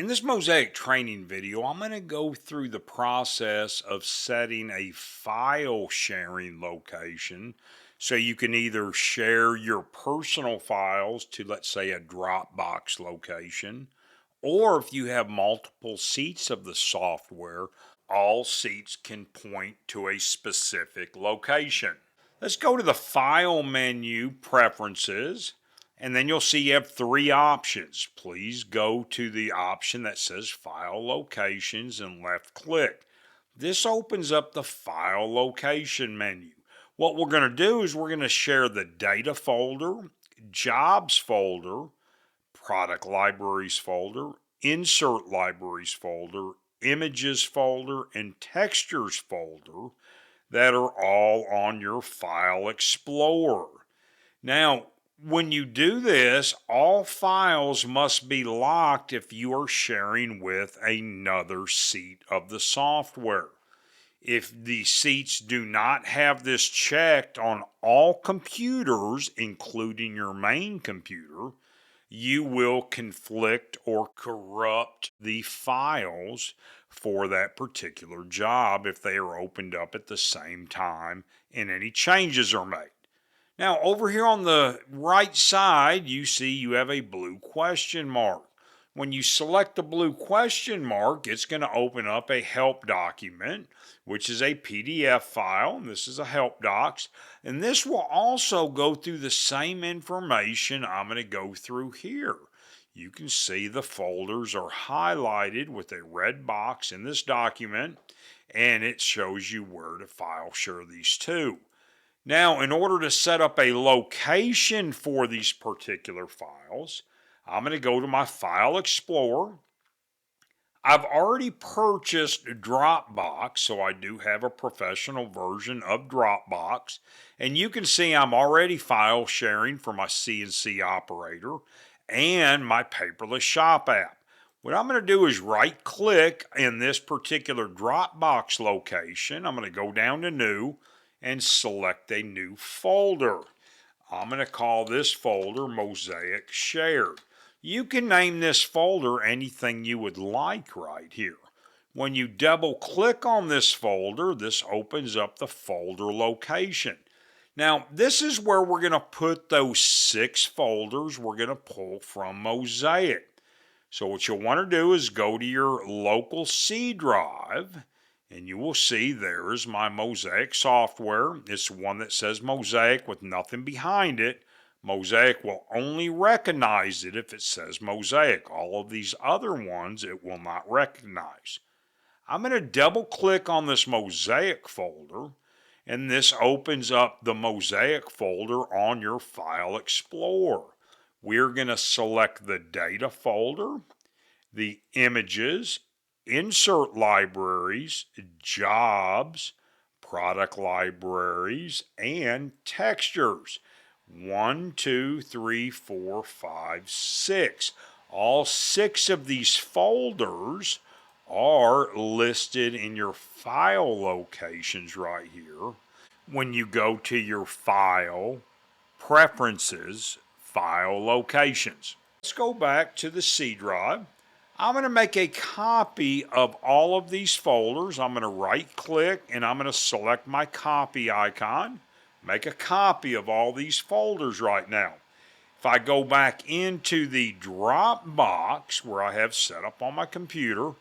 In this Mosaic training video, I'm going to go through the process of setting a file sharing location so you can either share your personal files to, let's say, a Dropbox location, or if you have multiple seats of the software, all seats can point to a specific location. Let's go to the File menu, Preferences, and then you'll see you have three options. Please go to the option that says File Locations and left click. This opens up the File Location menu. What we're going to do is we're going to share the Data folder, Jobs folder, Product Libraries folder, Insert Libraries folder, Images folder, and Textures folder that are all on your File Explorer. Now, when you do this, all files must be locked if you are sharing with another seat of the software. If the seats do not have this checked on all computers, including your main computer, you will conflict or corrupt the files for that particular job if they are opened up at the same time and any changes are made. Now, over here on the right side, you see you have a blue question mark. When you select the blue question mark, it's going to open up a help document, which is a PDF file. This is a help docs. And this will also go through the same information I'm going to go through here. You can see the folders are highlighted with a red box in this document, and it shows you where to file share these to. Now, in order to set up a location for these particular files, I'm going to go to my File Explorer. I've already purchased Dropbox, so I do have a professional version of Dropbox. And you can see I'm already file sharing for my CNC operator and my paperless shop app. What I'm going to do is right click in this particular Dropbox location. I'm going to go down to New and select a new folder. I'm going to call this folder Mosaic Shared. You can name this folder anything you would like right here. When you double click on this folder, this opens up the folder location. Now, this is where we're going to put those 6 folders we're going to pull from Mosaic. So what you'll want to do is go to your local C drive, and you will see there is my Mosaic software. It's one that says Mosaic with nothing behind it. Mosaic will only recognize it if it says Mosaic. All of these other ones it will not recognize. I'm going to double click on this Mosaic folder, and this opens up the Mosaic folder on your File Explorer. We're going to select the Data folder, the Images, Insert Libraries, Jobs, Product Libraries, and Textures. 1, 2, 3, 4, 5, 6. All 6 of these folders are listed in your file locations right here. When you go to your File, Preferences, File Locations. Let's go back to the C drive. I'm going to make a copy of all of these folders. I'm going to right click and I'm going to select my copy icon. Make a copy of all these folders right now. If I go back into the Dropbox where I have set up on my computer,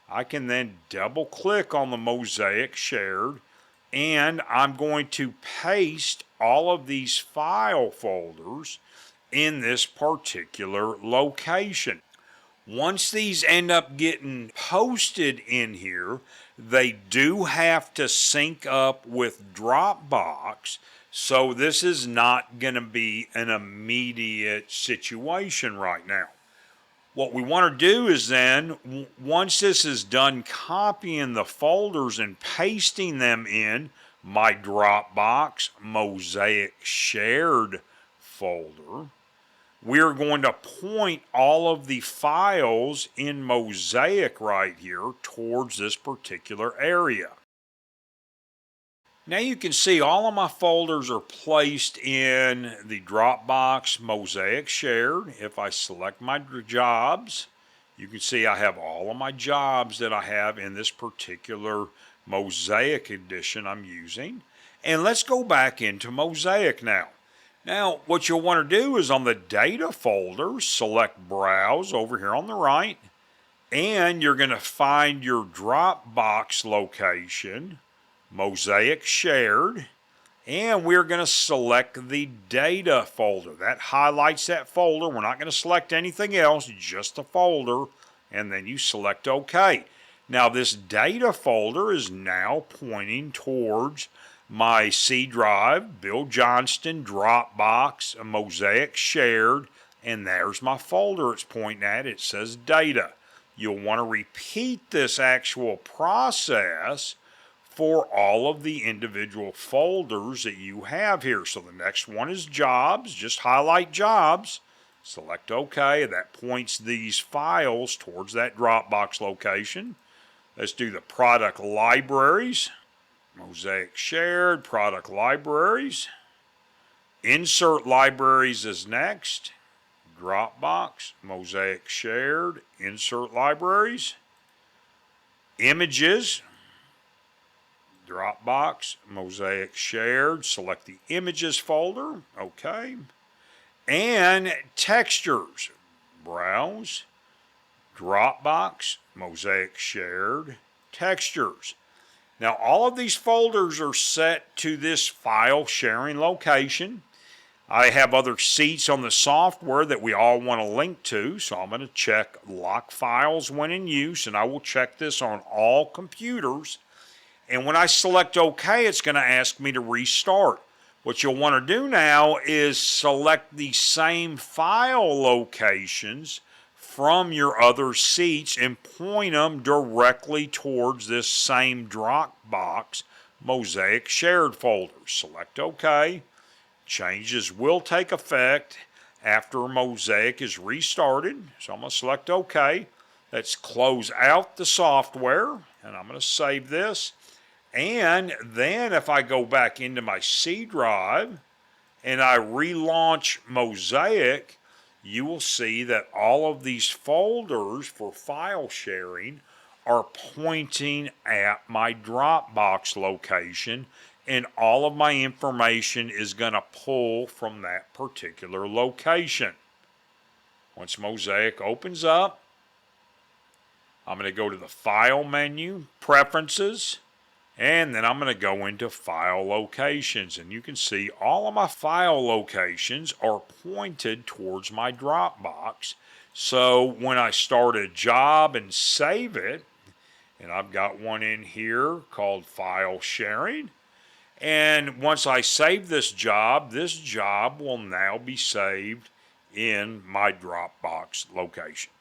I can then double click on the Mosaic Shared, and I'm going to paste all of these file folders in this particular location. Once these end up getting posted in here, they do have to sync up with Dropbox. So this is not going to be an immediate situation right now. What we want to do is then, once this is done copying the folders and pasting them in my Dropbox Mosaic Shared folder, we're going to point all of the files in Mosaic right here towards this particular area. Now you can see all of my folders are placed in the Dropbox Mosaic Shared. If I select my jobs You can see I have all of my jobs that I have in this particular Mosaic edition I'm using. And let's go back into Mosaic now. Now, what you'll want to do is on the data folder, select Browse over here on the right, and you're going to find your Dropbox location, Mosaic Shared, and we're going to select the data folder. That highlights that folder. We're not going to select anything else, just the folder, and then you select OK. Now this data folder is now pointing towards my C drive, Bill Johnston, Dropbox, a Mosaic Shared, and there's my folder it's pointing at. It says data. You'll want to repeat this actual process for all of the individual folders that you have here. So the next one is jobs. Just highlight jobs, select OK. That points these files towards that Dropbox location. Let's do the product libraries. Mosaic Shared, product libraries. Insert libraries is next. Dropbox, Mosaic Shared, insert libraries. Images, Dropbox, Mosaic Shared, select the images folder, OK. And textures, browse, Dropbox, Mosaic Shared, textures. Now all of these folders are set to this file sharing location. I have other seats on the software that we all want to link to, so I'm going to check lock files when in use, and I will check this on all computers. And when I select OK, it's going to ask me to restart. What you'll want to do now is select the same file locations from your other seats and point them directly towards this same Dropbox Mosaic Shared folder. Select OK. Changes will take effect after Mosaic is restarted. So I'm going to select OK. Let's close out the software, and I'm going to save this. And then if I go back into my C drive and I relaunch Mosaic, you will see that all of these folders for file sharing are pointing at my Dropbox location, and all of my information is going to pull from that particular location. Once Mosaic opens up, I'm going to go to the File menu, Preferences, and then I'm going to go into File Locations, and you can see all of my file locations are pointed towards my Dropbox. So when I start a job and save it, and I've got one in here called File Sharing, and once I save this job will now be saved in my Dropbox location.